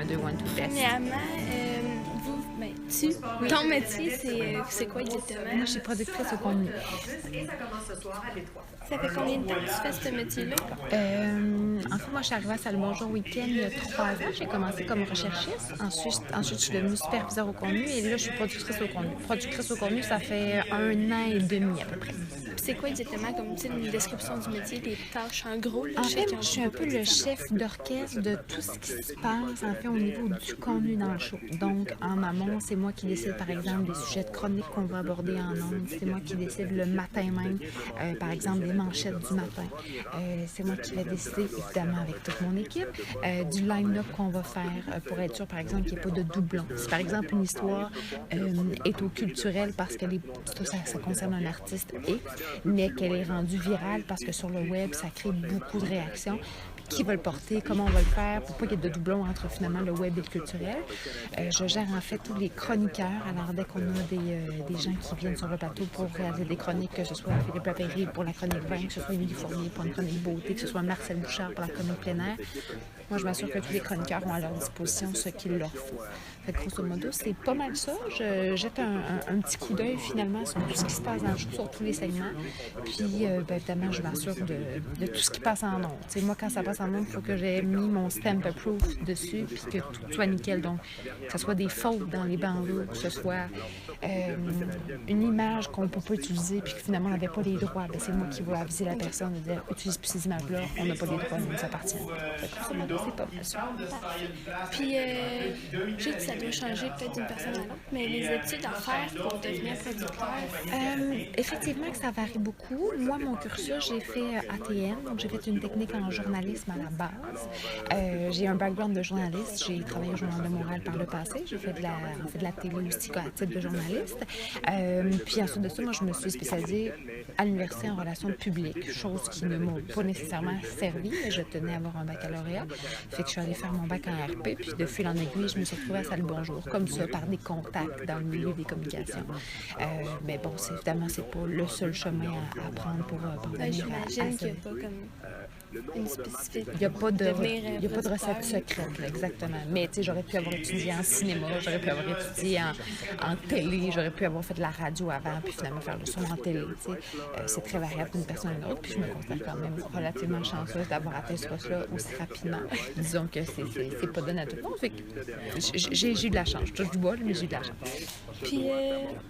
212 test. Premièrement, ton métier, c'est quoi exactement? Moi, je suis productrice au contenu. Ça fait combien de temps que tu fais ce métier-là? En fait, moi, je suis arrivée à Salut Bonjour Week-end il y a 3 ans. J'ai commencé comme recherchiste. Ensuite, je suis devenue superviseur au contenu et là, je suis productrice au contenu. Productrice au contenu, ça fait 1 an et demi à peu près. C'est quoi exactement comme une description du métier, des tâches en gros? Là, en fait, je suis un peu le chef d'orchestre de tout ce qui se passe en fait au niveau du contenu dans le show. Donc, en amont, c'est moi qui décide par exemple des sujets de chronique qu'on va aborder en ondes. C'est moi qui décide le matin même, par exemple, des manchettes du matin. C'est moi qui vais décider, évidemment, avec toute mon équipe, du line-up qu'on va faire pour être sûr, par exemple, qu'il n'y ait pas de doublons. Si, par exemple, une histoire est au culturel parce que ça concerne un artiste X, mais qu'elle est rendue virale parce que sur le web, ça crée beaucoup de réactions. Qui va le porter, comment on va le faire, pour pas qu'il y ait de doublons entre finalement le web et le culturel. Je gère en fait tous les chroniqueurs. Alors dès qu'on a des gens qui viennent sur le plateau pour réaliser des chroniques, que ce soit Philippe Lapéry pour la chronique 20, que ce soit Émilie Fournier pour une chronique beauté, que ce soit Marcel Bouchard pour la chronique plein air, moi je m'assure que tous les chroniqueurs ont à leur disposition ce qu'il leur faut. Fait que grosso modo, c'est pas mal ça. Je jette un petit coup d'œil finalement sur tout ce qui se passe dans le show, sur tous les segments. Puis évidemment, je m'assure de tout ce qui passe en ondes. T'sais, moi, quand ça passe en ondes, il faut que j'ai mis mon stamp proof dessus puis que tout soit nickel. Donc, que ce soit des fautes dans les bandeaux, que ce soit une image qu'on ne peut pas utiliser puis que finalement on n'avait pas les droits, c'est moi qui vais aviser la personne de dire utilise plus ces images-là, on n'a pas les droits, nous appartient. Grosso modo, c'est pas mal ça. Puis, je sais que ça doit changer peut-être d'une personne à l'autre, mais les études à faire pour devenir producteur? Effectivement que ça varie beaucoup. Moi, mon cursus, j'ai fait ATN, donc j'ai fait une technique en journalisme à la base. J'ai un background de journaliste, j'ai travaillé au Journal de Montréal par le passé, j'ai fait de la télé aussi à titre de journaliste. Puis ensuite de ça, moi, je me suis spécialisée à l'université en relations publiques, chose qui ne m'a pas nécessairement servi, mais je tenais à avoir un baccalauréat. Fait que je suis allée faire mon bac en RP, puis de fil en aiguille, je me suis retrouvée à Salut Bonjour, comme ça, par des contacts dans le milieu des communications. Mais bon, évidemment, c'est pas le seul chemin à prendre pour parvenir à ça. J'imagine qu'il n'y a pas comme une spécificité. Il n'y a pas de recette secrète, là, exactement. Mais tu sais, j'aurais pu avoir étudié en cinéma, j'aurais pu avoir étudié en télé, j'aurais pu avoir fait de la radio avant, puis finalement faire le son en télé. C'est très variable d'une personne à une autre, puis je me considère quand même relativement chanceuse d'avoir atteint ce poste-là aussi rapidement. Disons que c'est pas donné à tout le monde. Fait que j'ai eu de la chance. Je touche du bois, mais j'ai eu de la chance. Puis,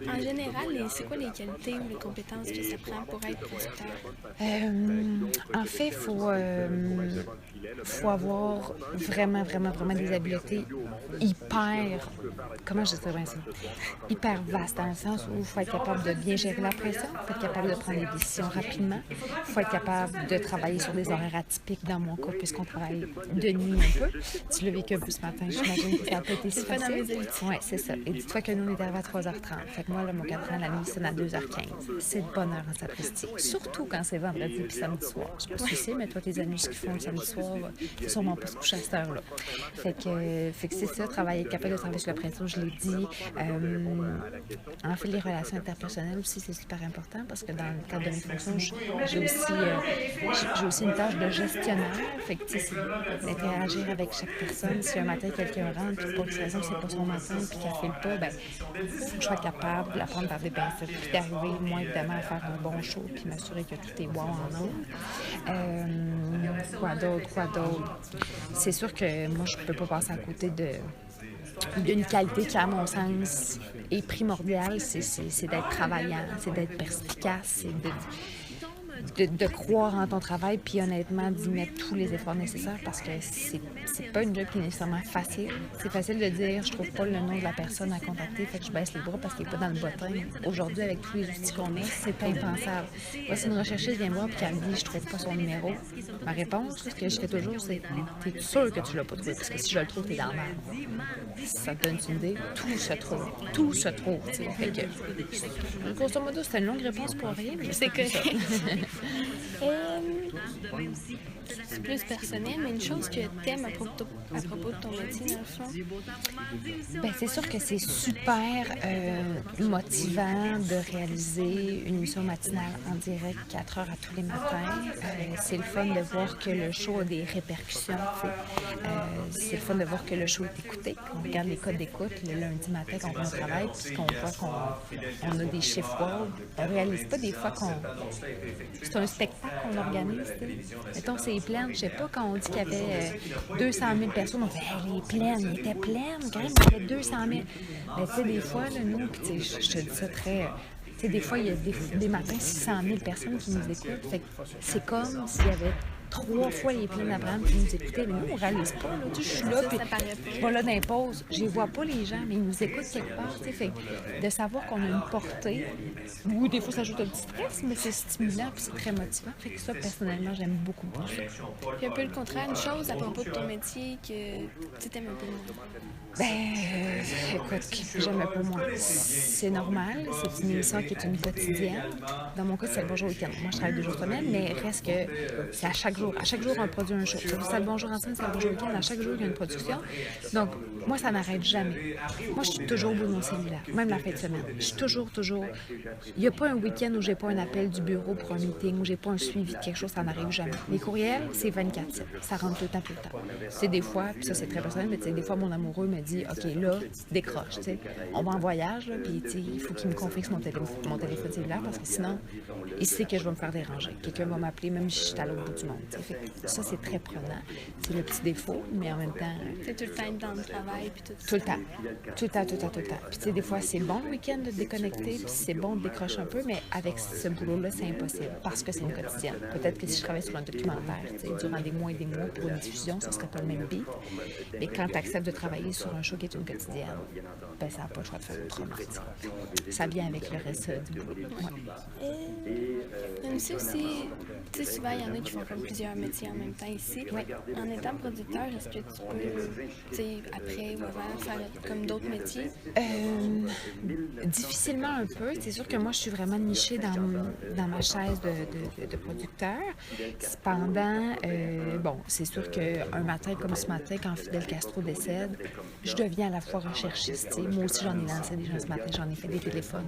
en général, c'est quoi les qualités ou les compétences que ça prend pour être producteur? En fait, il faut avoir vraiment des habiletés comment je dirais bien ça? Hyper vastes, dans le sens où il faut être capable de bien gérer la pression, il faut être capable de prendre des décisions rapidement, il faut être capable de travailler sur des horaires atypiques dans mon cas, puisqu'on travaille de nuit un peu. Tu l'as vécu un peu ce matin, j'imagine que ça n'a pas été si facile. Oui, c'est ça. Et dis-toi que nous, on est arrivé à 3h30. Fait que moi, là, mon cadran, la nuit, c'est à 2h15. C'est de bonne heure en sapristi. Surtout quand c'est vendredi puis samedi soir. Je sais pas si tu sais, mais toi, tes amis, ce qu'ils font le samedi soir, ils sont sûrement pas se coucher à cette heure-là. Fait que c'est ça, être capable de travailler sur la pression, je l'ai dit. En fait, les relations interpersonnelles aussi, c'est super important parce que dans le cadre de mes fonctions, j'ai aussi une tâche de gestionnaire. Fait que, tu sais, c'est d'interagir avec chaque personne. Si un matin, quelqu'un rentre, puis pour quelle raison, c'est pas son matin, puis qu'elle fait le pas, faut que je sois capable de la prendre par des pincettes, puis d'arriver, moi, évidemment, à faire un bon show, puis m'assurer que tout est bon en ordre. Quoi d'autre? C'est sûr que moi, je peux pas passer à côté d'une qualité qui, à mon sens, est primordiale, c'est d'être travaillant, c'est d'être perspicace, c'est de croire en ton travail, puis honnêtement, d'y mettre tous les efforts nécessaires parce que c'est pas une job qui est nécessairement facile. C'est facile de dire, je trouve pas le nom de la personne à contacter, fait que je baisse les bras parce qu'il est pas dans le bottin. Aujourd'hui, avec tous les outils qu'on a, c'est impensable. Moi, si une recherchiste vient me voir et qu'elle me dit, je trouve pas son numéro, ma réponse, ce que je fais toujours, c'est, t'es sûr que tu l'as pas trouvé, parce que si je le trouve, t'es dans la merde. Ça te donne une idée, tout se trouve, tu sais. Fait que, grosso modo, c'était une longue réponse pour rien, mais c'est correct. c'est plus personnel, mais une chose que t'aimes à propos de ton métier, dans le fond. Ben, c'est sûr que c'est super motivant de réaliser une émission matinale en direct 4 heures à tous les matins. C'est le fun de voir que le show a des répercussions. C'est le fun de voir que le show est écouté. On regarde les codes d'écoute le lundi matin quand on va au travail, puis qu'on voit qu'on a des chiffres wow. On réalise pas des fois qu'on... C'est un spectacle qu'on organise. Mettons, c'est plein. Je sais pas, quand on dit qu'il y avait 200 000 personnes, on fait hey, les pleines, il était pleine, quand même, il y avait 200 000. Mais tu sais, des fois, là, nous, puis je te dis ça très... Tu sais, des fois, il y a des matins 600 000 personnes qui nous écoutent. Fait que c'est comme s'il y avait 3 fois les pleins d'Abraham qui nous écoutaient. Mais nous, on ne réalise pas. Là. Tu sais, je suis là, puis je vais là dans les pauses. Je ne vois pas les gens, mais ils nous écoutent quelque part. Tu sais, fait de savoir qu'on a une portée, ou des fois, ça ajoute un petit stress, mais c'est stimulant puis c'est très motivant. Fait que ça, personnellement, j'aime beaucoup. Puis un peu le contraire, une chose à propos de ton métier que tu t'aimes un peu moins. Écoute, j'aime un peu moins. C'est normal, c'est une émission qui est une quotidienne. Dans mon cas, c'est le Bonjour Week-end. Moi, je travaille 2 jours semaine, mais reste que c'est à chaque jour. À chaque jour, on produit un show. C'est le Bonjour en semaine, c'est le Bonjour Week-end. À chaque jour, il y a une production. Donc, moi, ça n'arrête jamais. Moi, je suis toujours au bout de mon cellulaire, même la fin de semaine. Je suis toujours. Il n'y a pas un week-end où j'ai pas un appel du bureau pour un meeting, où j'ai pas un suivi de quelque chose, ça n'arrive jamais. Les courriels, c'est 24/7. Ça rentre tout le temps. C'est des fois, puis ça, c'est très personnel, mais des fois, mon amoureux me dit OK, là, décroche, tu sais. On va en voyage, là, puis il faut qu'il me confie mon téléphone cellulaire parce que sinon, il sait que je vais me faire déranger. Quelqu'un va m'appeler, même si je suis à l'autre bout du monde. Fait que ça, c'est très prenant. C'est le petit défaut, mais en même temps. C'est tout le temps dans le travail, puis tout ça. Tout le temps. Puis, tu sais, des fois, c'est bon le week-end de déconnecter, puis c'est bon de décrocher un peu, mais avec ce boulot-là, c'est impossible parce que c'est une quotidienne. Peut-être que si je travaille sur un documentaire, tu sais, durant des mois et des mois pour une diffusion, ça serait pas le même beat. Mais quand tu acceptes de travailler sur un show qui est une quotidienne, ben ça n'a pas le choix de faire autrement. Ça vient avec le reste du boulot. Même si aussi, tu sais, souvent, il y en a qui font comme plusieurs métiers en même temps ici. En étant producteur, est-ce que tu peux, tu sais, après ou avant, faire comme d'autres métiers? Difficilement un peu. C'est sûr que moi, je suis vraiment nichée dans ma chaise de producteur. Cependant, bon, c'est sûr qu'un matin comme ce matin, quand Fidel Castro décède, je deviens à la fois recherchiste. T'sais. Moi aussi, j'en ai lancé des gens ce matin, j'en ai fait des téléphones.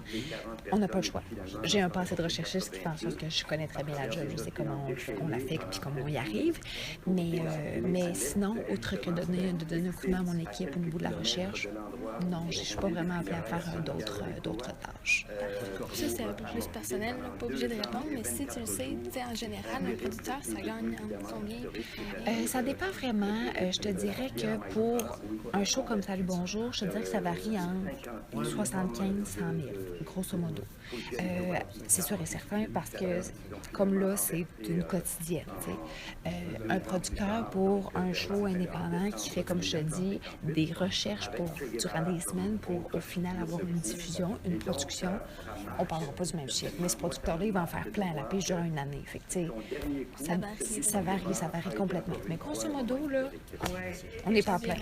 On n'a pas le choix. J'ai un passé de recherchiste qui fait en sorte que je connais très bien la job, je sais comment on la fait puis comment on y arrive. Mais sinon, autre que de donner un coup de main à mon équipe au niveau de la recherche, non, je ne suis pas vraiment appelée à faire d'autres tâches. Ça, c'est un peu plus personnel, là, pas obligé de répondre, mais si tu le sais, tu sais, en général, un producteur, ça gagne en combien? Ça dépend vraiment. Je te dirais que pour un show comme Salut Bonjour, je te dirais que ça varie entre 75 et 100 000, grosso modo. C'est sûr et certain parce que, comme là, c'est une quotidienne. Un producteur pour un show indépendant qui fait, comme je te dis, des recherches durant des semaines pour, au final, avoir une diffusion, une production, on ne parlera pas du même chiffre. Mais ce producteur-là, il va en faire plein à la pige durant une année. Fait que, ça varie complètement. Mais grosso modo, là, on n'est pas à plein.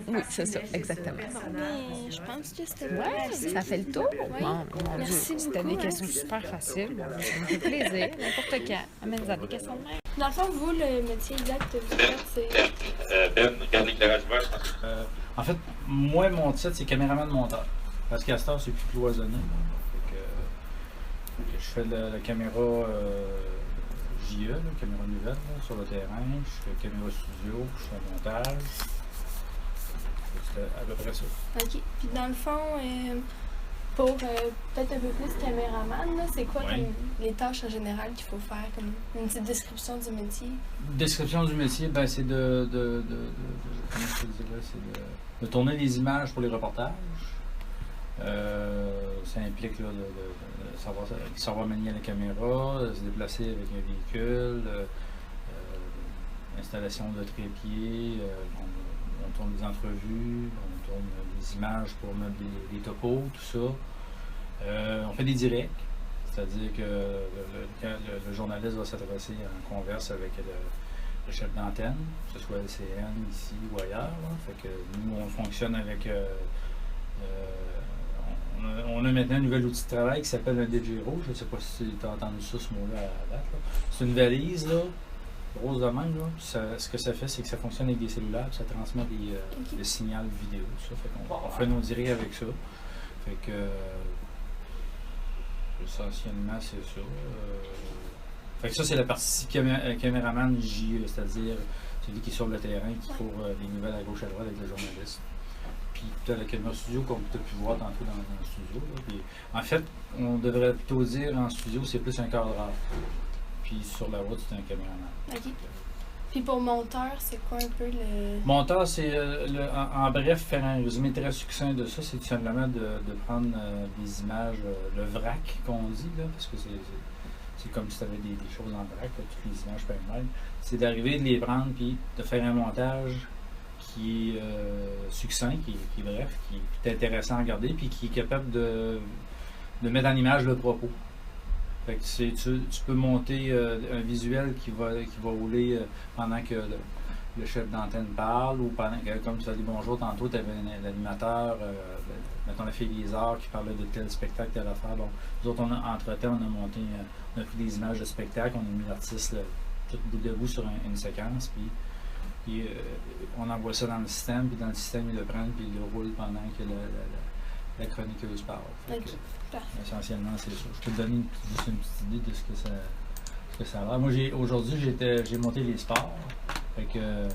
Oui, c'est ça, exactement. Mais je pense que c'était ça fait le tour. Oui. Mon Dieu, c'était des questions super faciles. Ça me fait plaisir. N'importe quand. Amène-en des questions de même. Dans le fond, vous, le métier exact que vous faites, c'est... Ben, regarde l'éclairage vert, je pense. En fait, moi, mon titre, c'est caméraman monteur. Parce qu'à ce temps, c'est plus cloisonné. Fait que je fais la caméra JE, la caméra nouvelle, là, sur le terrain. Je fais caméra studio, je fais montage. C'est à peu près ça. OK. Puis dans le fond, pour peut-être un peu plus caméraman, là, c'est quoi comme les tâches en général qu'il faut faire, comme une petite description du métier? Description du métier, ben, c'est comment je te dirais, c'est de tourner les images pour les reportages. Ça implique là, de savoir manier la caméra, de se déplacer avec un véhicule, installation de trépied, on tourne des entrevues, on tourne des images pour mettre des topos, tout ça. On fait des directs, c'est-à-dire que le journaliste va s'adresser en converse avec le chef d'antenne, que ce soit LCN ici ou ailleurs. Là. Fait que nous, on fonctionne avec... on a maintenant un nouvel outil de travail qui s'appelle un DJRO. Je ne sais pas si tu as entendu ça, ce mot-là à la date. C'est une valise là, grosse de même, là. Ce que ça fait, c'est que ça fonctionne avec des cellulaires, puis ça transmet le signal vidéo. Ça. Fait qu'on fait nos directs avec ça. Fait que essentiellement, c'est ça. Fait que ça, c'est la partie caméraman JE, c'est-à-dire celui qui est sur le terrain, qui court les nouvelles à gauche à droite avec le journaliste. Puis tu as la caméra studio, comme tu as pu voir tantôt dans le studio. Là. Puis, en fait, on devrait plutôt dire en studio, c'est plus un cadreur. Puis sur la route, c'est un caméraman. OK. Puis pour monteur, c'est quoi un peu le... Monteur, c'est, en bref, faire un résumé très succinct de ça, c'est tout simplement de prendre des images, le vrac qu'on dit, là, parce que c'est comme si tu avais des choses en vrac, là, toutes les images pêle-mêle. C'est d'arriver, de les prendre, puis de faire un montage qui est succinct, qui est bref, qui est intéressant à regarder, puis qui est capable de mettre en image le propos. Fait que tu peux monter un visuel qui va rouler pendant que le chef d'antenne parle, ou pendant que, comme tu as dit bonjour tantôt, tu avais l'animateur, mettons la fille des arts qui parlait de tel spectacle, telle affaire. Bon, nous autres, entre-temps, on a monté, on a pris des images de spectacle, on a mis l'artiste tout bout de bout sur une séquence, puis on envoie ça dans le système, puis dans le système, il le prend, puis il le roule pendant que la chroniqueuse parle. Essentiellement, c'est ça. Je peux te donner juste une petite idée de ce que ça a l'air. Moi, aujourd'hui, j'ai monté les sports. Fait que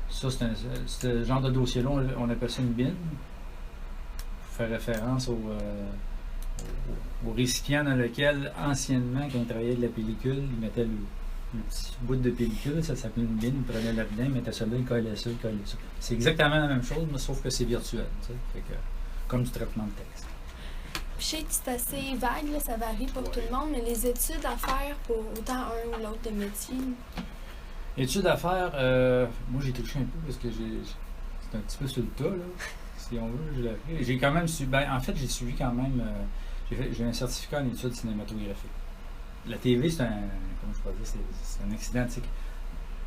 ça, c'est ce genre de dossier-là, on appelle ça une bin. Pour faire référence au récipient dans lequel, anciennement, quand il travaillait avec la pellicule, il mettait le petit bout de pellicule, ça s'appelait une bin, il prenait là-dedans, il mettait ça là, il collait ça, il collait ça. C'est exactement la même chose, mais sauf que c'est virtuel. Fait que, comme du traitement de texte. Je sais que c'est assez vague, là, ça varie pour tout le monde, mais les études à faire pour autant un ou l'autre de métier. Études à faire, moi j'ai touché un peu parce que c'est un petit peu sur le tas, là, si on veut, je l'ai appris. J'ai quand même suivi, en fait j'ai suivi quand même, j'ai un certificat en études cinématographiques. La TV c'est comment je peux dire, c'est un accident, tu sais.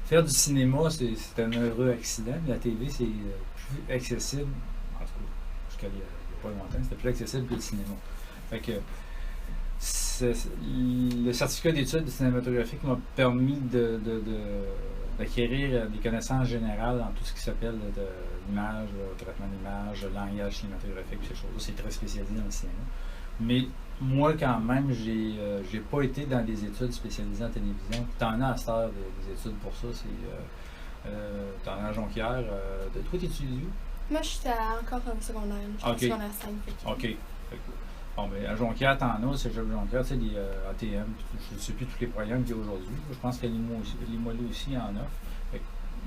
Faire du cinéma c'est un heureux accident, mais la TV c'est plus accessible, en tout cas, jusqu'à il n'y a pas longtemps, c'était plus accessible que le cinéma. Fait que le certificat d'études cinématographiques m'a permis d'acquérir des connaissances générales dans tout ce qui s'appelle l'image, le traitement d'image, le langage cinématographique, ces choses-là. C'est très spécialisé dans le cinéma. Mais moi, quand même, j'ai pas été dans des études spécialisées en télévision. Tu en as à cette heure des études pour ça. Tu en as à Jonquière. Toi, t'es étudié où? Moi, je suis encore au secondaire. Je suis au secondaire 5. OK. Bon, ben, à Jonquière, t'en as, c'est Jonquière, tu sais, des ATM, je ne sais plus tous les programmes qu'il y a aujourd'hui. Je pense qu'à Limoilou aussi, il y en a.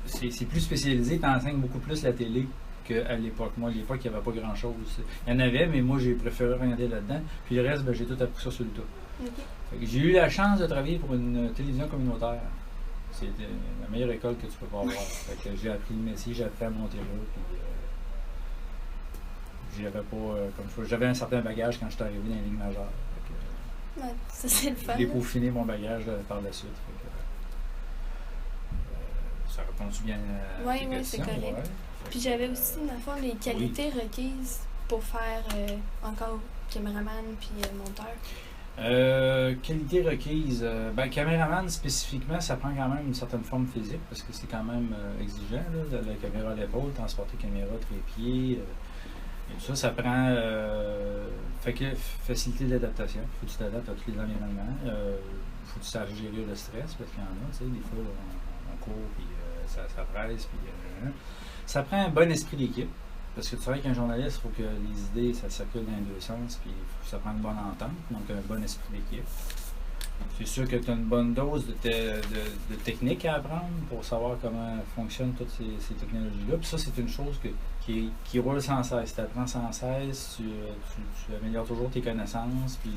C'est plus spécialisé, tu enseignes beaucoup plus la télé qu'à l'époque. Moi, à l'époque, il n'y avait pas grand-chose. Il y en avait, mais moi, j'ai préféré regarder là-dedans. Puis le reste, ben, j'ai tout appris ça sur le tas. Okay. J'ai eu la chance de travailler pour une télévision communautaire. C'était la meilleure école que tu peux pas avoir. J'ai appris le métier, j'ai appris à monter là. J'avais un certain bagage quand je suis arrivé dans les ligues majeures. Ouais, ça c'est le fun. J'ai peaufiné mon bagage par la suite. Ça répond-tu bien à tes questions? Oui, c'est correct. Ouais. Puis j'avais aussi, dans le fond, les qualités requises pour faire encore caméraman puis monteur. Qualité requise. Caméraman, spécifiquement, ça prend quand même une certaine forme physique parce que c'est quand même exigeant. Là, la caméra à l'épaule, transporter caméra, trépied. Et tout ça prend fait que facilité d'adaptation. Il faut que tu t'adaptes à tous les environnements. Il faut que tu saches gérer le stress parce qu'il y en a, tu sais, des fois on court puis ça presse. Puis, ça prend un bon esprit d'équipe. Parce que tu travailles avec un journaliste, il faut que les idées ça circule dans les deux sens, puis ça prend une bonne entente, donc un bon esprit d'équipe. C'est sûr que tu as une bonne dose de technique à apprendre pour savoir comment fonctionnent toutes ces technologies-là. Puis ça, c'est une chose qui roule sans cesse. Tu apprends sans cesse, tu améliores toujours tes connaissances, puis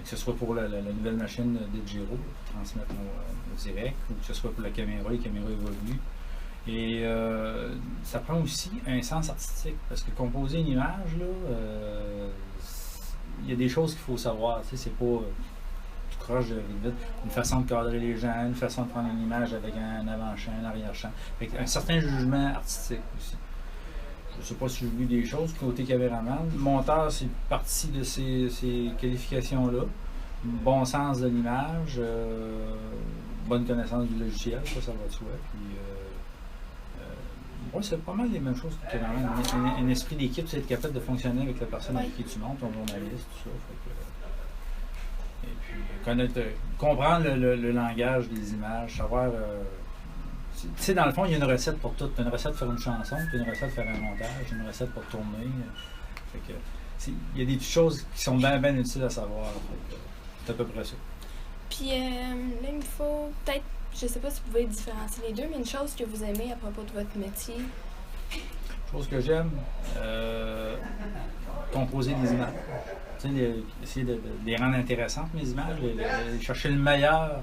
que ce soit pour la nouvelle machine d'Edgero pour transmettre nos directs, ou que ce soit pour la caméra, les caméras évoluent. Et ça prend aussi un sens artistique, parce que composer une image, là, il y a des choses qu'il faut savoir. Tu sais, c'est pas tu croches vite, une façon de cadrer les gens, une façon de prendre une image avec un avant-champ, un arrière-champ. Un certain jugement artistique aussi. Je ne sais pas si j'ai vu des choses côté caméraman. Monteur, c'est partie de ces qualifications-là. Bon sens de l'image, bonne connaissance du logiciel, ça va de soi. Puis, ouais, c'est pas mal les mêmes choses que vraiment un esprit d'équipe, c'est être capable de fonctionner avec la personne avec qui tu montes, ton journaliste, tout ça. Et puis, comprendre le langage des images, savoir. Tu sais, dans le fond, il y a une recette pour tout. Tu as une recette pour faire une chanson, tu as une recette pour faire un montage, une recette pour tourner. Fait que, il y a des petites choses qui sont bien utiles à savoir. C'est à peu près ça. Puis là, il me faut peut-être, je sais pas si vous pouvez différencier les deux, mais une chose que vous aimez à propos de votre métier. Chose que j'aime, composer des images. Tu sais, essayer de les rendre intéressantes, mes images, chercher le meilleur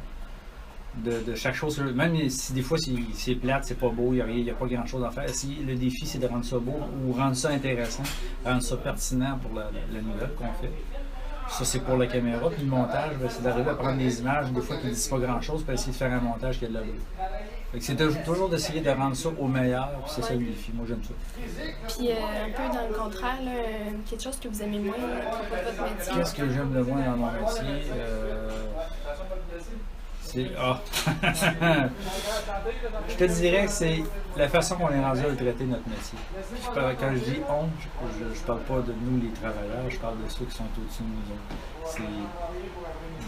de chaque chose. Même si des fois c'est plate, c'est pas beau, il n'y a pas grand chose à faire. Si le défi c'est de rendre ça beau ou rendre ça intéressant, rendre ça pertinent pour la nouvelle qu'on fait. Ça c'est pour la caméra. Puis le montage, c'est d'arriver à prendre des images, des fois qui ne disent pas grand chose, puis essayer de faire un montage qui a de la beauté. C'est toujours d'essayer de rendre ça au meilleur, puis c'est ça le défi. Moi j'aime ça. Puis un peu dans le contraire, là, quelque chose que vous aimez moins à propos de votre métier. Qu'est-ce que j'aime le moins dans mon métier? Je te dirais que c'est la façon qu'on est rendu à traiter notre métier. Quand je dis on, je parle pas de nous les travailleurs, je parle de ceux qui sont au-dessus de nous autres.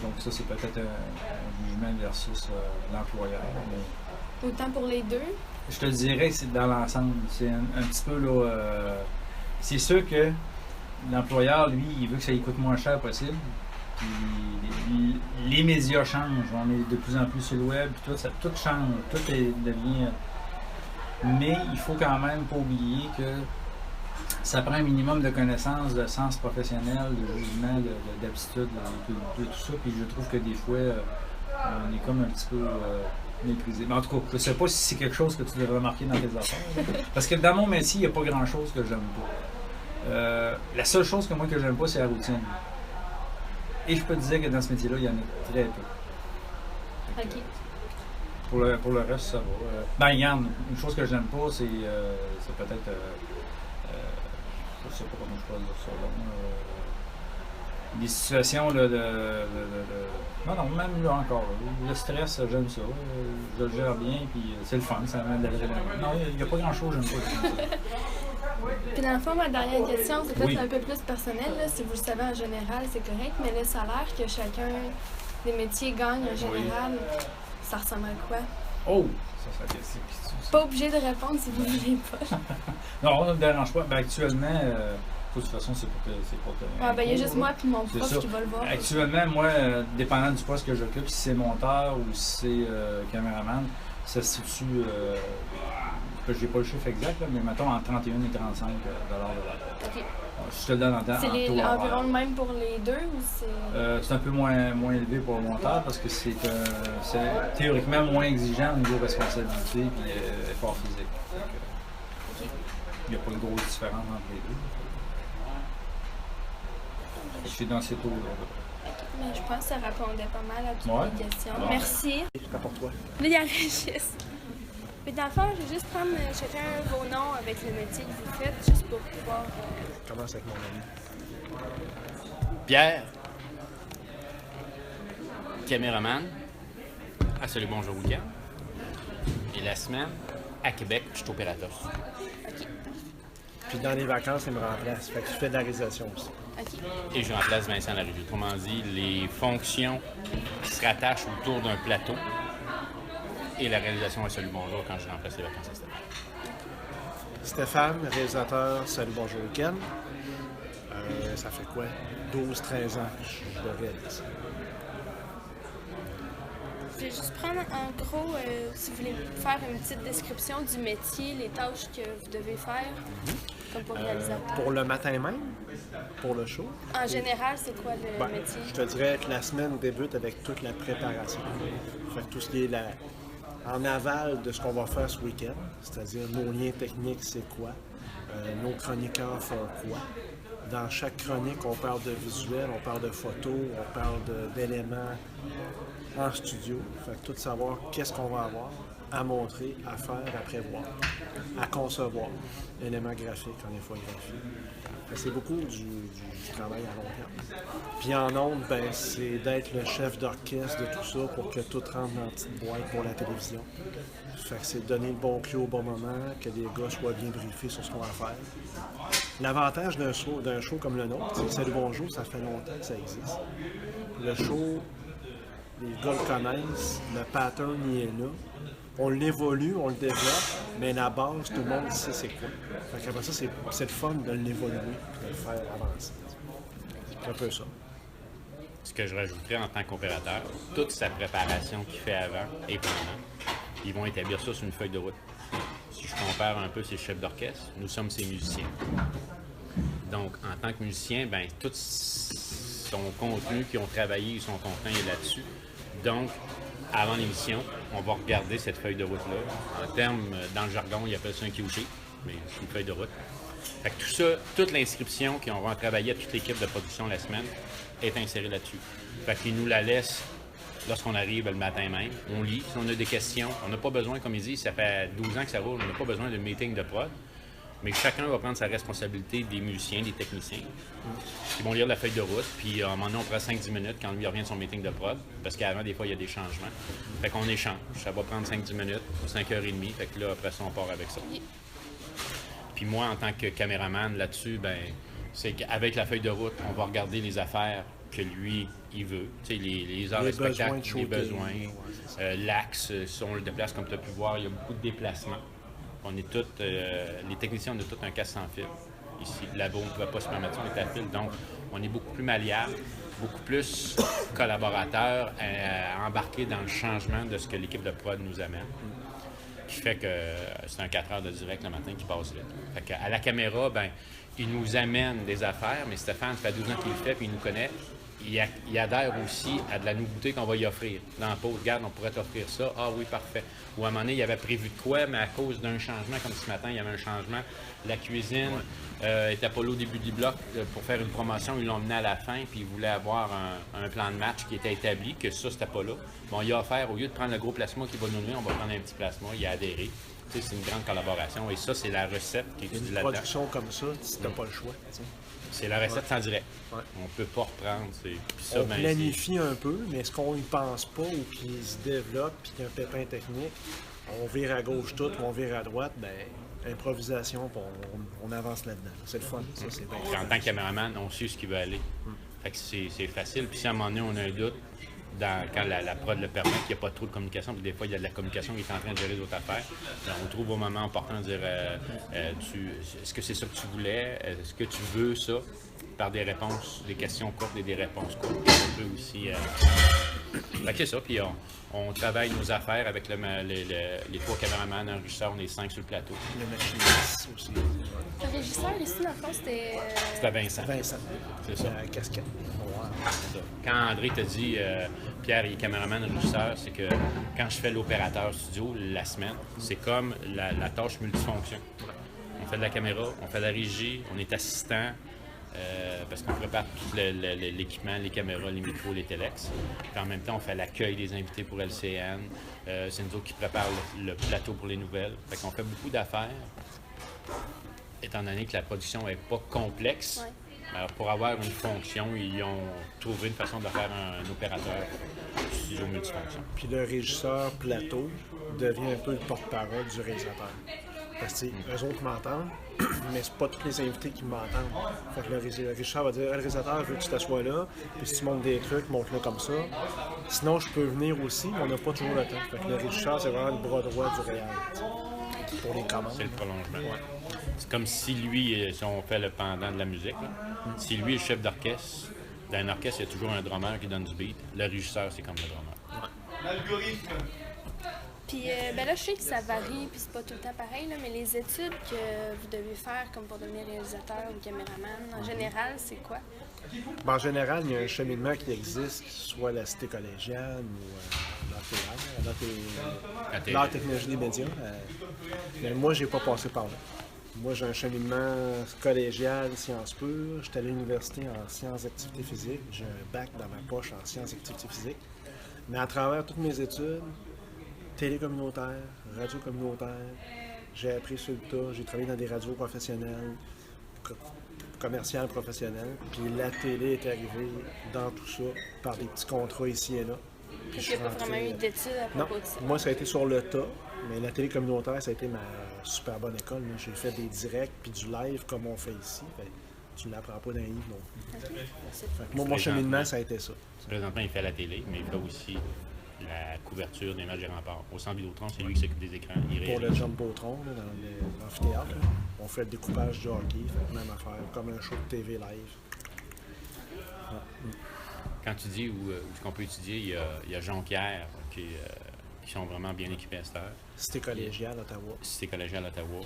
Donc ça, c'est peut-être un jugement versus l'employeur. Mais... Autant pour les deux? Je te dirais que c'est dans l'ensemble. C'est un petit peu là. C'est sûr que l'employeur, lui, il veut que ça lui coûte moins cher possible. Puis les médias changent, on est de plus en plus sur le web, puis tout change, tout devient. Mais il faut quand même pas oublier que ça prend un minimum de connaissances, de sens professionnel, de jugement, d'aptitude, de tout ça. Puis je trouve que des fois, on est comme un petit peu méprisé. Mais en tout cas, je sais pas si c'est quelque chose que tu devrais remarquer dans tes affaires. Parce que dans mon métier, il n'y a pas grand-chose que j'aime pas. La seule chose que moi que j'aime pas, c'est la routine. Et je peux te dire que dans ce métier-là, il y en a très peu. OK. Pour le reste, ça va. Ben, regarde, une chose que j'aime pas, c'est peut-être. Je sais pas comment je peux dire ça. Des situations là, non, même là encore. Le stress, j'aime ça. Je le gère bien, puis c'est le fun, ça m'aide d'aller. Non, il n'y a pas grand-chose, j'aime pas. Puis dans le fond, ma dernière question, c'est peut-être un peu plus personnel. Là. Si vous le savez en général, c'est correct, mais le salaire que chacun des métiers gagne en général, ça ressemble à quoi? Oh! Ça serait question. Pas obligé de répondre si vous ne voulez pas. Non, ça ne me dérange pas. Ben, actuellement, de toute façon, c'est pour que il y a juste moi et mon prof qui va le voir. Actuellement, moi, dépendant du poste que j'occupe, si c'est monteur ou si c'est caméraman, ça se situe. Je n'ai pas le chiffre exact, là, mais mettons entre 31 et 35 $ de l'heure. OK. Je te le donne en temps. C'est environ le même pour les deux ou c'est. C'est un peu moins élevé pour le monteur parce que c'est théoriquement moins exigeant au niveau responsabilité et effort physique. Donc, il n'y a pas de grosse différence entre les deux. Je suis dans ces taux-là. Mais je pense que ça répondait pas mal à toutes les questions. Ouais. Merci. C'est pour toi. Là, il enregistre. Mais dans le fond, je vais juste prendre chacun vos noms avec le métier que vous faites, juste pour pouvoir. Je commence avec mon ami. Pierre, caméraman à Salut Bonjour Week-end. Et la semaine, à Québec, je suis opérateur. OK. Puis dans les vacances, il me remplace. Fait que je fais de la réalisation aussi. OK. Et je remplace Vincent Larivie. Autrement dit, les fonctions qui se rattachent autour d'un plateau et la réalisation à Salut Bonjour quand je remplace les vacances à Stéphane. Stéphane, réalisateur Salut Bonjour Week-end. Ça fait quoi? 12-13 ans que je le réalise. Je vais juste prendre en gros, si vous voulez faire une petite description du métier, les tâches que vous devez faire, comme pour réalisateur. Pour le matin même, pour le show. En général, c'est quoi le métier? Je te dirais que la semaine débute avec toute la préparation. Fait que tout ce qui est en aval de ce qu'on va faire ce week-end, c'est-à-dire nos liens techniques, c'est quoi, nos chroniqueurs font quoi. Dans chaque chronique, on parle de visuel, on parle de photos, on parle d'éléments en studio. Fait que tout savoir qu'est-ce qu'on va avoir, à montrer, à faire, à prévoir, à concevoir. Éléments graphiques, en infographie. C'est beaucoup du travail à long terme. Puis en ondes, ben, c'est d'être le chef d'orchestre de tout ça pour que tout rentre dans la petite boîte pour la télévision. Fait que c'est de donner le bon cue au bon moment, que les gars soient bien briefés sur ce qu'on va faire. L'avantage d'un show comme le nôtre, c'est que C'est le bon jour, ça fait longtemps que ça existe. Le show, les gars le connaissent, le pattern il est là. On l'évolue, on le développe, mais la base, tout le monde sait c'est quoi. Fait qu'après ça, c'est le fun de l'évoluer, de le faire avancer. C'est un peu ça. Ce que je rajouterais en tant qu'opérateur, toute sa préparation qu'il fait avant et pendant, ils vont établir ça sur une feuille de route. Si je compare un peu ses chefs d'orchestre, nous sommes ses musiciens. Donc, en tant que musicien, ben, tout son contenu qu'ils ont travaillé, son contenu est là-dessus. Donc, avant l'émission, on va regarder cette feuille de route-là. En termes, dans le jargon, ils appellent ça un cue sheet, mais c'est une feuille de route. Fait que tout ça, toute l'inscription qu'on va travailler à toute l'équipe de production la semaine est insérée là-dessus. Fait qu'ils nous la laissent lorsqu'on arrive le matin même. On lit. Si on a des questions, on n'a pas besoin, comme ils disent, ça fait 12 ans que ça roule, on n'a pas besoin de meeting de prod. Mais chacun va prendre sa responsabilité, des musiciens, des techniciens. Ils vont lire la feuille de route, puis à un moment donné, on prend 5-10 minutes quand lui revient de son meeting de prod, parce qu'avant, des fois, il y a des changements. Fait qu'on échange. Ça va prendre 5-10 minutes, 5h30, fait que là, après ça, on part avec ça. Puis moi, en tant que caméraman, là-dessus, ben, c'est qu'avec la feuille de route, on va regarder les affaires que lui, il veut. Tu sais, les heures de spectacle, les besoins, l'axe, si on le déplace, comme tu as pu voir, il y a beaucoup de déplacements. On est toutes, les techniciens, on a tous un casque sans fil. Ici, là-bas, on ne pouvait pas se permettre, on est à fil. Donc, on est beaucoup plus malléable, beaucoup plus collaborateur à embarquer dans le changement de ce que l'équipe de prod nous amène. Qui fait que c'est un 4 heures de direct le matin qui passe vite. Fait qu'à la caméra, ben, il nous amène des affaires, mais Stéphane, ça fait 12 ans qu'il le fait, puis il nous connaît. Il adhère aussi à de la nouveauté qu'on va y offrir. Dans la pause, regarde, on pourrait t'offrir ça. Ah oui, parfait. Ou à un moment donné, il avait prévu de quoi, mais à cause d'un changement, comme ce matin, il y avait un changement. La cuisine était pas là au début du bloc pour faire une promotion. Ils l'ont mené à la fin, puis ils voulaient avoir un plan de match qui était établi, que ça, c'était pas là. Bon, il a offert, au lieu de prendre le gros plasma qui va nous nuire, on va prendre un petit plasma. Il a adhéré. Tu sais, c'est une grande collaboration. Et ça, c'est la recette qui est utilisée là-dedans. Une production comme ça, si t'as pas le choix. T'sais. C'est la recette sans direct. Ouais. On ne peut pas reprendre. Ça, on planifie un peu, mais est-ce qu'on n'y pense pas ou qu'il se développe puis qu'il y a un pépin technique, on vire à gauche tout ou on vire à droite, ben improvisation, on avance là-dedans. C'est le fun. Ça, c'est bien. En tant que caméraman, on sait ce qui veut aller. Fait que c'est facile. Puis si à un moment donné, on a un doute, quand la prod le permet, qu'il n'y a pas trop de communication, puis des fois, il y a de la communication qui est en train de gérer d'autres affaires, on trouve au moment opportun de dire est-ce que c'est ça que tu voulais? Est-ce que tu veux ça? Par des réponses, des questions courtes et des réponses courtes. On peut aussi. Fait que c'est ça. Puis on travaille nos affaires avec les 3 caméramans, un régisseur, on est 5 sur le plateau. Le machiniste aussi. Le régisseur, ici, dans le fond, c'était. C'était Vincent. C'est ça. La casquette. Ça. Quand André t'a dit Pierre, il est caméraman, régisseur, c'est que quand je fais l'opérateur studio la semaine, c'est comme la tâche multifonction. On fait de la caméra, on fait de la régie, on est assistant, parce qu'on prépare tout l'équipement, les caméras, les micros, les téléx. Puis en même temps, on fait l'accueil des invités pour LCN. C'est nous autres qui préparent le plateau pour les nouvelles. Fait qu'on fait beaucoup d'affaires, étant donné que la production n'est pas complexe. Ouais. Alors, pour avoir une fonction, ils ont trouvé une façon de faire un opérateur studio multifonction. Puis le régisseur plateau devient un peu le porte-parole du réalisateur. Parce que eux autres m'entendent, mais c'est pas tous les invités qui m'entendent. Fait que le régisseur va dire le réalisateur veut que tu t'assoies là, puis si tu montes des trucs, monte-le comme ça. Sinon, je peux venir aussi, mais on n'a pas toujours le temps. Fait que le régisseur, c'est vraiment le bras droit du réel. Pour les commandes. C'est le prolongement. Ouais. C'est comme si lui, si on fait le pendant de la musique, si lui est le chef d'orchestre, dans un orchestre, il y a toujours un drummer qui donne du beat. Le régisseur, c'est comme le drummer. Ouais. L'algorithme. Puis ben là, je sais que ça varie, puis c'est pas tout le temps pareil, là, mais les études que vous devez faire comme pour devenir réalisateur ou caméraman, en général, c'est quoi? Ben, en général, il y a un cheminement qui existe, soit la cité collégiale ou l'art technologie des médias. Mais moi, j'ai pas passé par là. Moi, j'ai un cheminement collégial, sciences pures. J'étais à l'université en sciences d'activité physique. J'ai un bac dans ma poche en sciences d'activité physique. Mais à travers toutes mes études, télé communautaire, radio communautaire. J'ai appris sur le tas. J'ai travaillé dans des radios professionnelles, commerciales professionnelles. Puis la télé est arrivée dans tout ça par des petits contrats ici et là. Puis Il n'y a pas vraiment eu d'études à Non, propos de ça. moi, ça a été sur le tas. Mais la télé communautaire, ça a été ma super bonne école. Moi, j'ai fait des directs puis du live comme on fait ici. Fait, tu ne l'apprends pas dans les livres non plus. Ok. C'est- Fait que moi, mon cheminement, ça a été ça. Présentement, il fait la télé, mais il fait aussi la couverture des matchs des remparts. Au centre Vidéotron, c'est lui qui s'occupe des écrans. Il Pour le réalise. Jumbotron, là, dans l'amphithéâtre, là, on fait le découpage du hockey. Fait que même affaire, comme un show de TV live. Quand tu dis où ce qu'on peut étudier, il y a Jonquière qui sont vraiment bien équipés à cette heure. C'était collégial à Ottawa. Cité collégiale à Ottawa.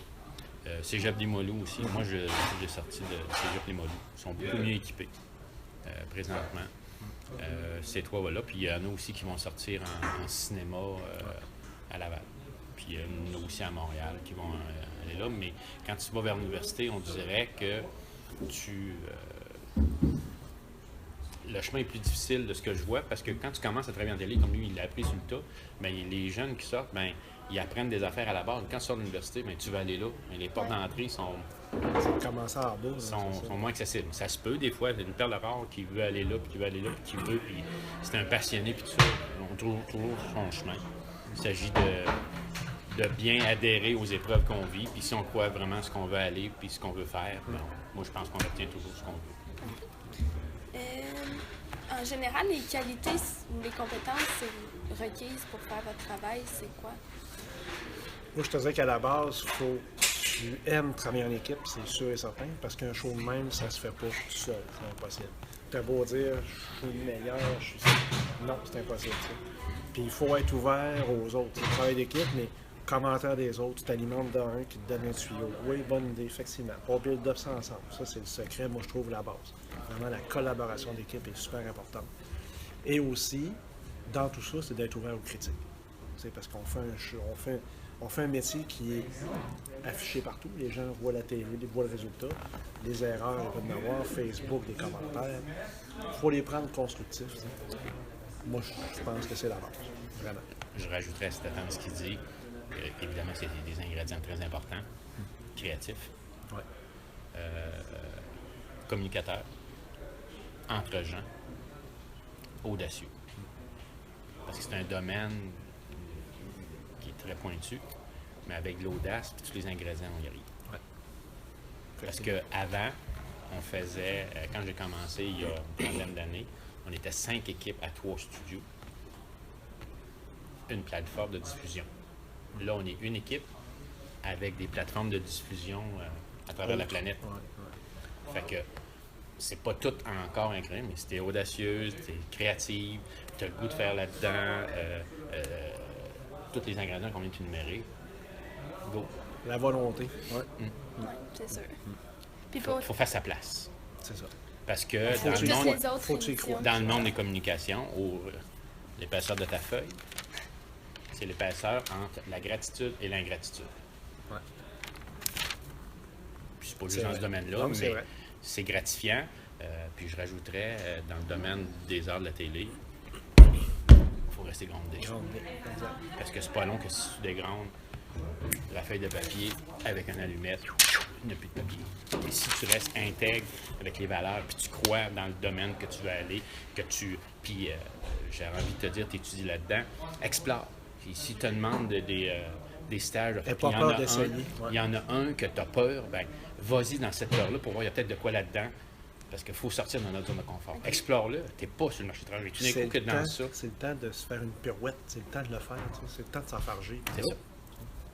Cégep Limoilou aussi. Moi, j'ai sorti de Cégep Limoilou. Ils sont beaucoup mieux équipés présentement. Ces trois-là. Puis il y en a aussi qui vont sortir en cinéma à Laval. Puis il y en a aussi à Montréal qui vont aller là. Mais quand tu vas vers l'université, on dirait que le chemin est plus difficile de ce que je vois parce que quand tu commences à travailler en télé, comme lui, il l'a appris sur le tas, bien, les jeunes qui sortent, bien, ils apprennent des affaires à la base. Quand tu sors de l'université, bien, tu vas aller là. Mais les portes d'entrée sont Commencer à bas. sont moins accessibles. Ça se peut des fois, il y a une perle rare qui veut aller là, puis qui veut aller là, puis qui veut, puis c'est un passionné, puis tout ça. On trouve toujours son chemin. Il s'agit de bien adhérer aux épreuves qu'on vit, puis si on croit vraiment ce qu'on veut aller, puis ce qu'on veut faire, ben, moi je pense qu'on obtient toujours ce qu'on veut. En général, les qualités ou les compétences requises pour faire votre travail, c'est quoi? Moi, je te dirais qu'à la base, il faut que tu aimes travailler en équipe, c'est sûr et certain, parce qu'un show de même, ça se fait pas tout seul, c'est impossible. T'as beau dire, je suis le meilleur, je suis... Non, c'est impossible, ça. Puis il faut être ouvert aux autres. C'est un travail d'équipe, mais commentaire des autres, tu t'alimentes d'un qui te donne un tuyau. Oui, bonne idée, effectivement. On build up ça ensemble. Ça, c'est le secret, moi, je trouve, la base. Vraiment, la collaboration d'équipe est super importante. Et aussi, dans tout ça, c'est d'être ouvert aux critiques. C'est parce qu'on fait un show, on fait un métier qui est affiché partout. Les gens voient la télé, ils voient le résultat. Les erreurs, ils peuvent en avoir. Facebook, des commentaires. Il faut les prendre constructifs. T'sais. Moi, je pense que c'est la base. Vraiment. Je rajouterais à Stéphane ce qu'il dit. Évidemment, c'est des ingrédients très importants. Créatifs, Ouais. communicateurs, entre gens, audacieux. Parce que c'est un domaine qui est très pointu, mais avec de l'audace et tous les ingrédients, on y arrive. Ouais. Parce qu'avant, on faisait, quand j'ai commencé il y a une trentaine d'années, on était 5 équipes à 3 studios, une plateforme de diffusion. Là, on est une équipe avec des plateformes de diffusion à travers la planète. Ouais, Fait que c'est pas tout encore incroyable, mais si t'es audacieuse, t'es créative, t'as le goût de faire là-dedans, tous les ingrédients qu'on vient de énumérer, go. La volonté. Ouais, Oui, c'est sûr. Puis pour Faut faire sa place. c'est ça. Parce que Faut dans que tu le y monde, crois. les autres Faut que tu y émissions. crois. dans le monde des communications, l'épaisseur de ta feuille, c'est l'épaisseur entre la gratitude et l'ingratitude. Ouais. Puis c'est pas C'est juste dans vrai. ce domaine-là, Non, mais c'est mais vrai. c'est gratifiant. Puis je rajouterais, dans le domaine des arts de la télé, il faut rester grondé. Grande idée. Exact. Parce que c'est pas long que si tu dégrandes la feuille de papier avec un allumette, il n'y a plus de papier. Et si tu restes intègre avec les valeurs, puis tu crois dans le domaine que tu veux aller, puis j'ai envie de te dire, tu étudies là-dedans, explore. Et si tu te demandes des stages, Aie puis pas peur d'essayer, ouais. il y en a un que tu as peur, ben vas-y dans cette peur-là pour voir, il y a peut-être de quoi là-dedans. Parce qu'il faut sortir de notre zone de confort. Explore-le, tu n'es pas sur le marché du travail. Tu n'es C'est que le dans temps- ça. C'est le temps de se faire une pirouette. C'est le temps de le faire. Tu sais. C'est le temps de s'enfarger. C'est ça.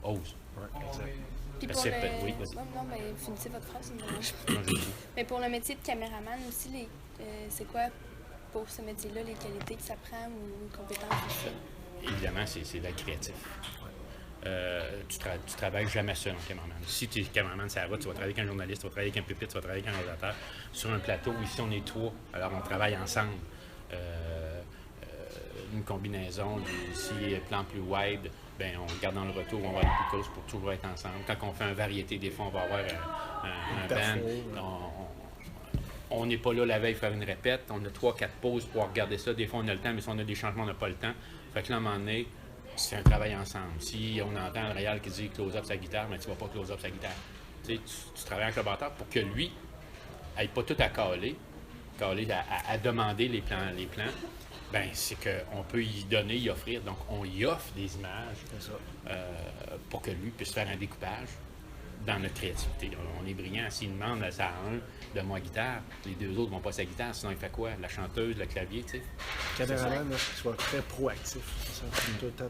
Ose. Ouais, exact. Puis Parce pour que le... oui, vas-y. Non, mais finissez votre phrase. Non, je le dis. Mais pour le métier de caméraman aussi, c'est quoi pour ce métier-là les qualités que ça prend ou les compétences aussi? Évidemment, c'est d'être créatif. Tu travailles jamais seul en cameraman. Si tu es cameraman, ça va, tu vas travailler avec un journaliste, tu vas travailler avec un pupitre, tu vas travailler avec un réalisateur. Sur un plateau, ici, on est 3, alors on travaille ensemble. Une combinaison, si plan plus wide, ben on regarde dans le retour, on va aller plus close pour toujours être ensemble. Quand on fait un variété, des fois, on va avoir un band. On n'est pas là la veille pour faire une répète. On a 3-4 pauses pour regarder ça. Des fois, on a le temps, mais si on a des changements, on n'a pas le temps. Fait que là, à un moment donné, c'est un travail ensemble. Si on entend le Réal qui dit close up sa guitare, mais tu ne vas pas close up sa guitare. Tu sais, tu travailles avec le batteur pour que lui n'aille pas tout à caler à demander les plans. Ben c'est qu'on peut y donner, y offrir. Donc, on y offre des images pour que lui puisse faire un découpage dans notre créativité. On est brillant. S'il demande à sa un de moi guitare, les deux autres vont pas sa guitare, sinon il fait quoi? La chanteuse, le clavier, tu sais. Caméraman, il faut qu'il soit très proactif. C'est ça, tout le temps.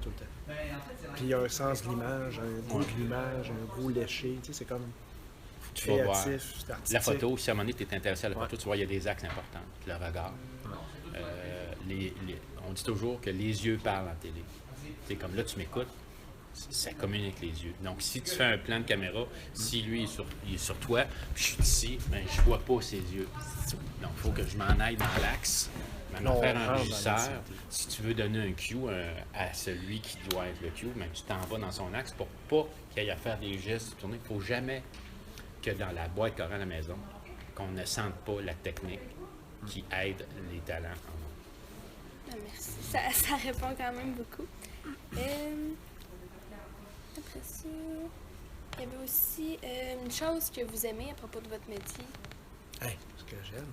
Puis il y a un sens de l'image, un goût de l'image, un goût léché. Tu sais, c'est comme Tu vas voir. créatif, c'est artistique. La photo, si à un moment donné, tu es intéressé à la photo, tu vois, il y a des axes importants. Le regard. On dit toujours que les yeux parlent en télé. C'est comme là, tu m'écoutes, ça communique les yeux. Donc, si tu fais un plan de caméra, si lui il est sur toi, puis je suis ici, ben, je vois pas ses yeux. Donc, il faut que je m'en aille dans l'axe. Maintenant, faire un régisseur, si tu veux donner un cue à celui qui doit être le cue, ben, tu t'en vas dans son axe pour pas qu'il ait à faire des gestes tournés. Il ne faut jamais que dans la boîte chorale à la maison, qu'on ne sente pas la technique qui aide les talents en nous. Ah, merci. Ça répond quand même beaucoup. Après ça, il y avait aussi une chose que vous aimez à propos de votre métier. Hey, ce que j'aime.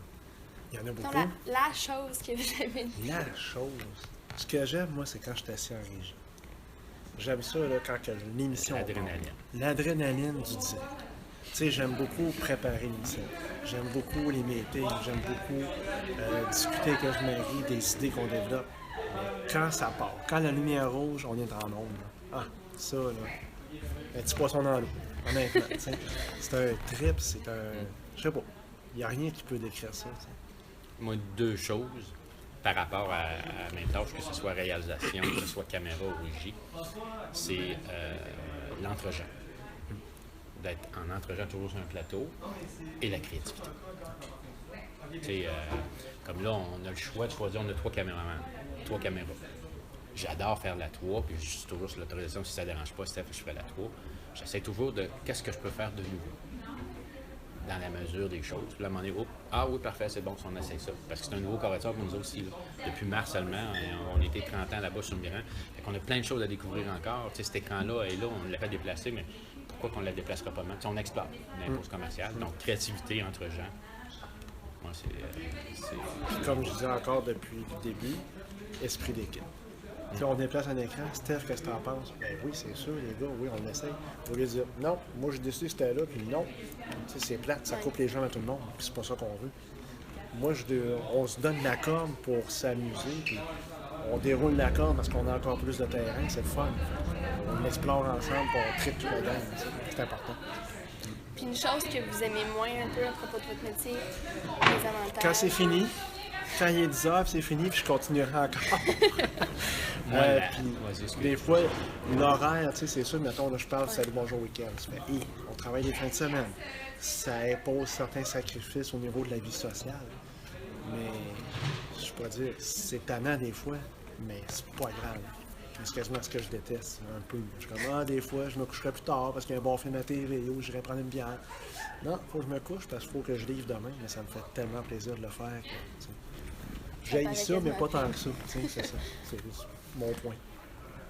Il y en a beaucoup. Non, la chose que vous aimez. La chose. Ce que j'aime, moi, c'est quand je suis assis en régie. J'aime ça là, quand que l'émission. L'adrénaline. part. L'adrénaline du direct. Tu sais, j'aime beaucoup préparer l'émission. J'aime beaucoup les meetings. J'aime beaucoup discuter avec le mari des idées qu'on développe. Mais quand ça part, quand la lumière rouge, on est en ombre. Ah, ça, là. Un petit poisson dans l'eau. Honnêtement, tu sais. C'est un trip, c'est un. Je sais pas. Il n'y a rien qui peut décrire ça. T'sais. Moi, deux choses par rapport à mes tâches, que ce soit réalisation, que ce soit caméra ou régie, c'est l'entre-gens. D'être en entre-gens toujours sur un plateau et la créativité. Tu sais, comme là, on a le choix de choisir, on a 3 caméramans, 3 caméras. J'adore faire la 3, puis je suis toujours sur l'autorisation, si ça ne dérange pas, Steph, je fais la 3. J'essaie toujours de qu'est-ce que je peux faire de nouveau dans la mesure des choses. Puis là, à un moment donné, ah oui, parfait, c'est bon, si on essaie ça. Parce que c'est un nouveau correcteur pour nous aussi. Là. Depuis mars seulement, on était 30 ans là-bas sur le Miran. Fait qu'on a plein de choses à découvrir encore. Tu sais, cet écran-là est là, on l'a fait déplacer, mais pourquoi qu'on ne la déplacera pas même? Tu sais, on explore l'impose commerciale. Donc, créativité entre gens. Moi, Puis comme je disais encore depuis le début, esprit d'équipe. Si on déplace un écran, Steph, qu'est-ce que tu en penses? Ben oui, c'est sûr, les gars, oui, on essaye. Au lieu de dire, non, moi j'ai décidé que c'était là, puis non. Tu sais, c'est plate, ça coupe les jambes à tout le monde, puis c'est pas ça qu'on veut. Moi, on se donne la corde pour s'amuser, puis on déroule la corde parce qu'on a encore plus de terrain, c'est le fun. On explore ensemble, puis on tripe toute la gang, c'est important. Puis une chose que vous aimez moins un peu à propos de votre métier, les avantages. Quand c'est fini, quand il est 10 heures, c'est fini, puis je continuerai encore. Puis, des fois, l'horaire, tu sais, c'est sûr, mettons, là, je parle salut, bonjour, week-end. Tu fais, on travaille les fins de semaine. Ça impose certains sacrifices au niveau de la vie sociale. Mais, je pourrais dire, c'est tannant des fois, mais c'est pas grave. C'est quasiment ce que je déteste, un peu. Je suis comme, des fois, je me coucherai plus tard parce qu'il y a un bon film à TV ou j'irai prendre une bière. Non, faut que je me couche parce qu'il faut que je livre demain, mais ça me fait tellement plaisir de le faire. J'haïs ça, mais pas tant que ça. C'est ça. C'est mon point.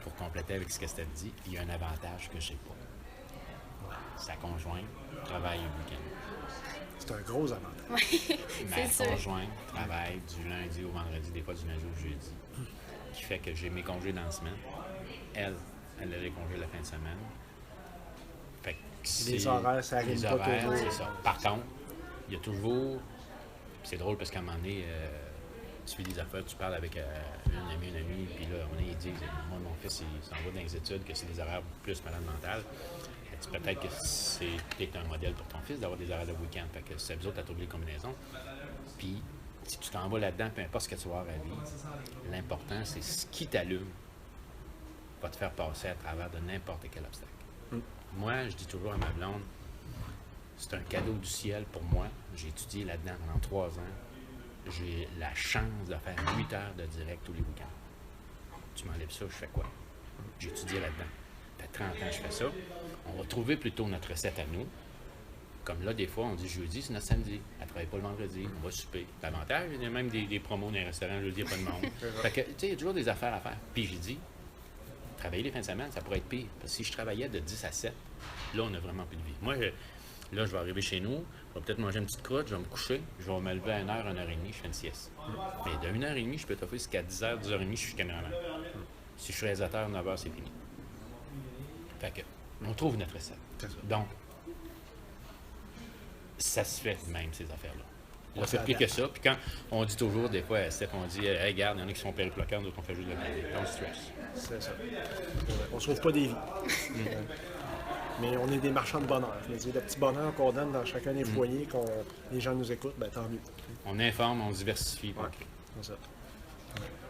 Pour compléter avec ce que Steph dit, il y a un avantage que je n'ai pas. Sa conjointe travaille le week-end. C'est un gros avantage. Oui, Ma conjointe travaille du lundi au vendredi, des fois du lundi au jeudi. Qui fait que j'ai mes congés dans la semaine. Elle a les congés la fin de semaine. Fait que les horaires, ça arrive pas toujours. C'est ça. Par contre, il y a toujours... C'est drôle parce qu'à un moment donné, tu fais des affaires, tu parles avec une amie, puis là, ils disent, moi, mon fils, il s'en va dans les études, que c'est des horaires plus malade mental. Peut-être que c'est peut-être un modèle pour ton fils d'avoir des horaires de week-end. Fait que c'est vous autres à trouver les combinaisons. Puis, si tu t'en vas là-dedans, peu importe ce que tu vas avoir à vivre, l'important, c'est ce qui t'allume va te faire passer à travers de n'importe quel obstacle. Moi, je dis toujours à ma blonde, c'est un cadeau du ciel pour moi. J'ai étudié là-dedans pendant 3 ans. J'ai la chance de faire 8 heures de direct tous les week-ends. Tu m'enlèves ça, je fais quoi? J'ai étudié là-dedans. Ça fait 30 ans que je fais ça. On va trouver plutôt notre recette à nous. Comme là, des fois, on dit jeudi, c'est notre samedi. Elle ne travaille pas le vendredi, on va souper. L'avantage, il y a même des promos dans les restaurants, jeudi, il n'y a pas de monde. Fait que, tu sais, il y a toujours des affaires à faire. Puis j'ai dit, travailler les fins de semaine, ça pourrait être pire. Parce que si je travaillais de 10 à 7, là, on n'a vraiment plus de vie. Moi, là, je vais arriver chez nous, je vais peut-être manger une petite croûte, je vais me coucher, je vais me lever à 1h, 1h30, je fais une sieste. Mais de 1h30, je peux t'offrir jusqu'à 10h, 10h30, je suis caméraman. Si je suis réalisateur, 9h, c'est fini. Fait que, on trouve notre recette. Donc, ça se fait même, ces affaires-là. On fait plus que ça. Puis quand on dit toujours, des fois, à Steph, on dit, hey, regarde, il y en a qui sont périplocants, d'autres on fait juste de la don't stress. C'est ça. On ne sauve pas des vies. Mais on est des marchands de bonheur. Je veux dire, le petit bonheur qu'on donne dans chacun des foyers, que les gens nous écoutent, ben, tant mieux. On informe, on diversifie. Ouais, c'est ça.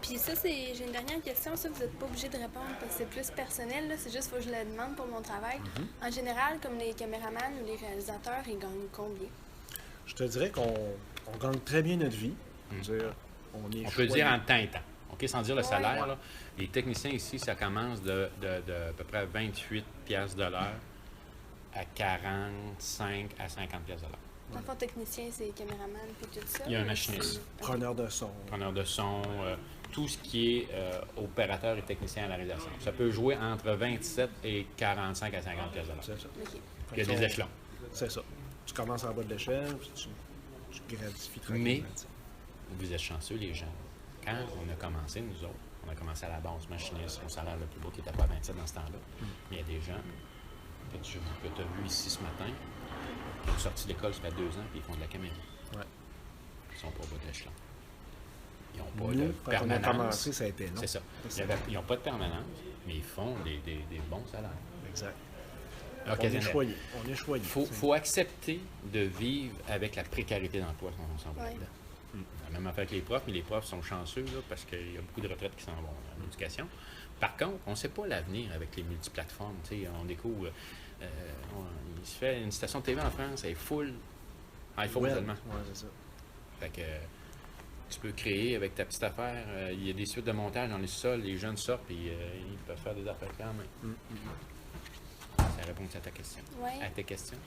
Puis ça, j'ai une dernière question. Ça, vous n'êtes pas obligé de répondre parce que c'est plus personnel. Là. C'est juste qu'il faut que je le demande pour mon travail. En général, comme les caméramans ou les réalisateurs, ils gagnent combien? Je te dirais qu'on gagne très bien notre vie. Je veux dire, on peut dire choyé. en temps et temps. OK, sans dire le salaire, là, les techniciens ici, ça commence de à peu près 28$ de l'heure à 45 à 50$ de l'heure. Dans le fond, technicien, c'est caméraman puis tout ça. Il y a un machiniste. Preneur de son. Preneur de son, tout ce qui est opérateur et technicien à la réalisation. Ça peut jouer entre 27 et 45 à 50$ de l'heure. C'est ça. OK. Il y a des échelons. C'est ça. Tu commences en bas de l'échelle, puis tu gratifies tranquillement. Mais vous êtes chanceux, les gens. Quand on a commencé, nous autres, on a commencé à la base machiniste, au salaire le plus bas qui était pas 27 dans ce temps-là. Mais il y a des gens que tu as vus ici ce matin, qui ont sorti de l'école, ça fait 2 ans, puis ils font de la caméra. Ouais. Ils sont pas au bout de l'échelon. Ils n'ont pas Nous, de quand permanence. on a commencé, ça a été long. C'est ça. Ils n'ont pas de permanence, mais ils font des bons salaires. Exact. Occasionnels. On est choyé. Il faut accepter de vivre avec la précarité d'emploi, on s'en va Ouais. là-dedans. La même affaire avec les profs, mais les profs sont chanceux là, parce qu'il y a beaucoup de retraites qui s'en vont en éducation. Par contre, on ne sait pas l'avenir avec les multiplateformes. On découvre, il se fait une station de TV en France, elle est full iPhone seulement. Ouais, c'est ça. Fait que tu peux créer avec ta petite affaire. Il y a des suites de montage dans les sols, les jeunes sortent et ils peuvent faire des affaires quand même. Ça répond à ta question. Ouais. À tes questions.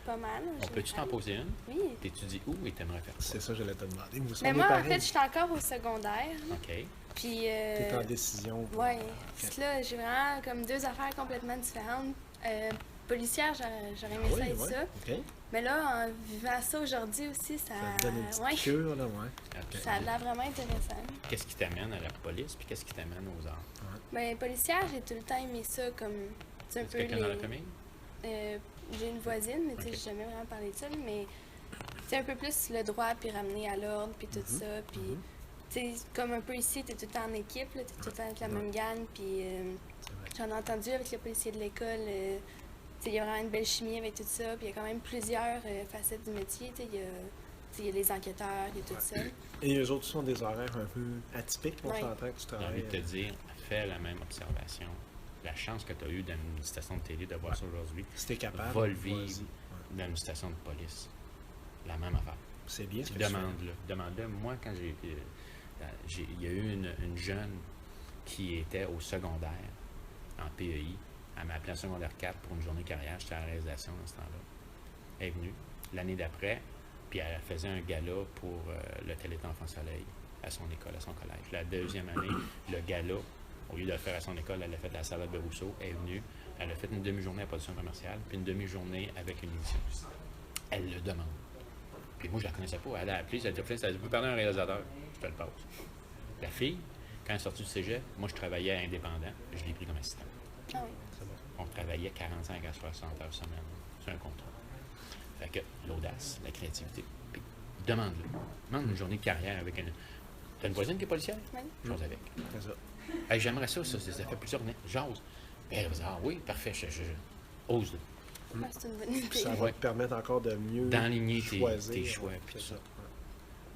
Pas mal. On peut-tu t'en poser une? Oui. T'étudies où et t'aimerais faire quoi? C'est ça que j'allais te demander. Mais moi, en fait, je suis encore au secondaire. OK. Puis. T'es en décision. Ouais. Puis là, j'ai vraiment comme 2 affaires complètement différentes. Policière, j'aurais aimé ça être ça. OK. Mais là, en vivant ça aujourd'hui aussi, ça. Ça te donne une petite Ouais. cure, là, ouais. OK. Ça a l'air vraiment intéressant. Qu'est-ce qui t'amène à la police puis qu'est-ce qui t'amène aux arts? Mais policière, j'ai tout le temps aimé ça comme. C'est un Est-ce peu quelqu'un dans la famille? J'ai une voisine, mais tu sais, Ok. j'ai jamais vraiment parlé de ça, mais c'est un peu plus le droit, puis ramener à l'ordre, puis tout ça, puis tu sais, comme un peu ici, t'es tout le temps en équipe, là, t'es tout le temps avec la même gang, puis j'en ai entendu avec le policier de l'école, tu sais, il y a vraiment une belle chimie avec tout ça, puis il y a quand même plusieurs facettes du métier, tu sais, il y a les enquêteurs, il y a tout ça. Et eux autres sont des horaires un peu atypiques, on Ouais. s'entend que tu J'ai envie travailles. de te dire, fais la même observation. La chance que tu as eue dans une station de télé de voir ça aujourd'hui, Si t'es capable. va le vivre vas-y. dans une station de police. La même affaire. C'est bien ce Puis que tu fais. demande-le. Moi, quand il y a eu une jeune qui était au secondaire, en PEI, elle m'a appelé en secondaire 4 pour une journée carrière, j'étais à la réalisation dans ce temps-là. Elle est venue. L'année d'après, puis elle faisait un gala pour le Téléthon Enfant Soleil à son école, à son collège. La 2e année, le gala, au lieu de le faire à son école, elle a fait à la salade de Rousseau. Elle est venue, elle a fait une demi-journée à la production commerciale, puis une demi-journée avec une émission. Elle le demande. Puis moi, je la connaissais pas. Elle a appelé, elle a dit, elle veut parler à un réalisateur. Je te le passe. La fille, quand elle est sortie du cégep, moi, je travaillais indépendant. Je l'ai pris comme assistant. Ah oui. On travaillait 45 à 60 heures semaine sur un contrat. Fait que l'audace, la créativité. Puis demande-le. Demande une journée de carrière avec une. T'as une voisine qui est policière? Oui. Chose avec. C'est ça. Hey, j'aimerais ça fait plusieurs années. J'ose. Elle va dire, ah oui, parfait, je ose. Ah, c'est une bonne idée. Ça va Ouais. te permettre encore de mieux D'enligner choisir. tes choix, Ouais, puis c'est tout ça. Ouais.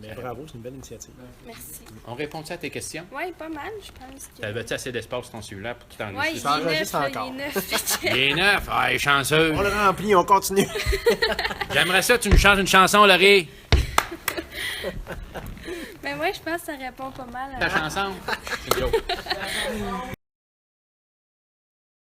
Mais bravo, c'est une belle initiative. Merci. On répond-tu à tes questions? Oui, pas mal, je pense que. T'avais-tu assez d'espace sur ton cellulaire pour tout Ouais, il enregistrer? Ça est enregistre 9, là, encore. il est 9. fait que- Il est neuf, ah, chanceux. On le remplit, on continue. J'aimerais ça, tu nous chantes une chanson, Laurie. Mais moi, je pense que ça répond pas mal à. Ta chanson. C'est une joke.